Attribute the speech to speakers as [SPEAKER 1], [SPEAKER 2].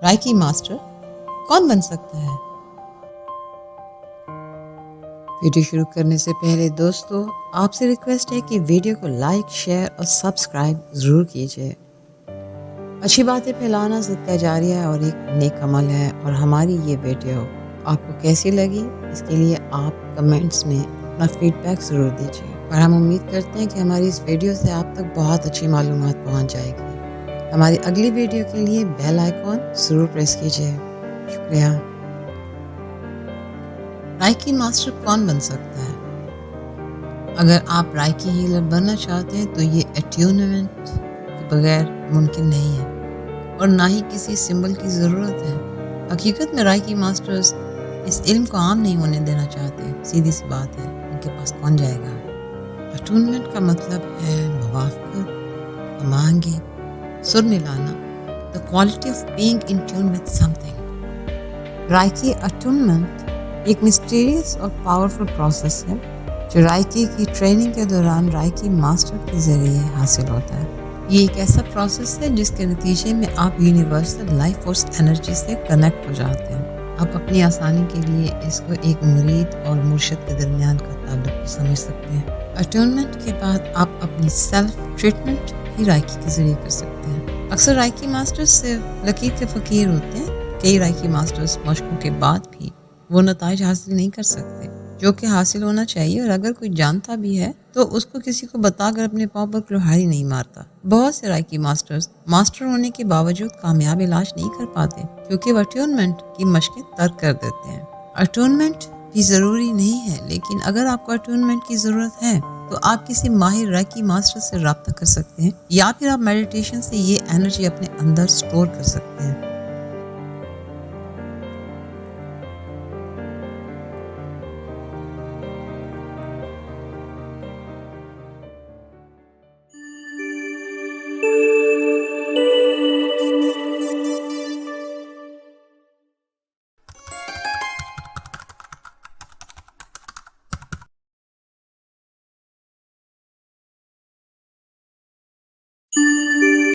[SPEAKER 1] राइकी master कौन बन सकता है? वीडियो शुरू करने से पहले दोस्तों आपसे रिक्वेस्ट है कि वीडियो को लाइक, शेयर और सब्सक्राइब ज़रूर कीजिए। अच्छी बातें फैलाना सदका जारिया है और एक नेक अमल है। और हमारी ये वीडियो आपको कैसी लगी इसके लिए आप कमेंट्स में अपना फीडबैक ज़रूर दीजिए। और हम उम्मीद करते हैं कि हमारी इस वीडियो से आप तक बहुत अच्छी मालूमात पहुंच जाएगी। हमारी अगली वीडियो के लिए बेल आइकॉन ज़रूर प्रेस कीजिए। शुक्रिया। राइकी मास्टर कौन बन सकता है? अगर आप राइकी हीलर बनना चाहते हैं तो ये अट्यूनमेंट के बगैर मुमकिन नहीं है और ना ही किसी सिंबल की ज़रूरत है। हकीकत में राइकी मास्टर्स इस इल्म को आम नहीं होने देना चाहते। सीधी सी बात है, उनके पास कौन जाएगा? अट्यूनमेंट का मतलब है मुवाफ़क़त, हमाहंगी, सुर मिलाना, the quality of being in tune with something. Reiki attunement एक मिस्टीरियस और पावरफुल प्रोसेस है जो राइकी की ट्रेनिंग के दौरान राइकी मास्टर के ज़रिए हासिल होता है। ये एक ऐसा प्रोसेस है जिसके नतीजे में आप यूनिवर्सल लाइफ फोर्स एनर्जी से कनेक्ट हो जाते हैं। आप अपनी आसानी के लिए इसको एक मुरीद और मुर्शिद के दरमियान का ताल्लुक भी समझ सकते हैं। अट्यूनमेंट के बाद आप अपनी सेल्फ ट्रीटमेंट ही राइकी के ज़रिए कर सकते हैं। अक्सर राइकी मास्टर्स सिर्फ लकीर के फ़कीर होते हैं। कई राइकी मास्टर्स मशकों के बाद भी वो नताइज हासिल नहीं कर सकते जो कि हासिल होना चाहिए, और अगर कोई जानता भी है तो उसको किसी को बताकर अपने पाँव पर कुल्हाड़ी नहीं मारता। बहुत से राइकी मास्टर्स मास्टर होने के बावजूद कामयाब इलाज नहीं कर पाते क्योंकि वो अट्यूनमेंट की मशकें तर्क कर देते हैं। अट्यूनमेंट भी ज़रूरी नहीं है, लेकिन अगर आपको अट्यूनमेंट की ज़रूरत है तो आप किसी माहिर राइकी मास्टर से रब्ता कर सकते हैं या फिर आप मेडिटेशन से ये एनर्जी अपने अंदर स्टोर कर सकते हैं।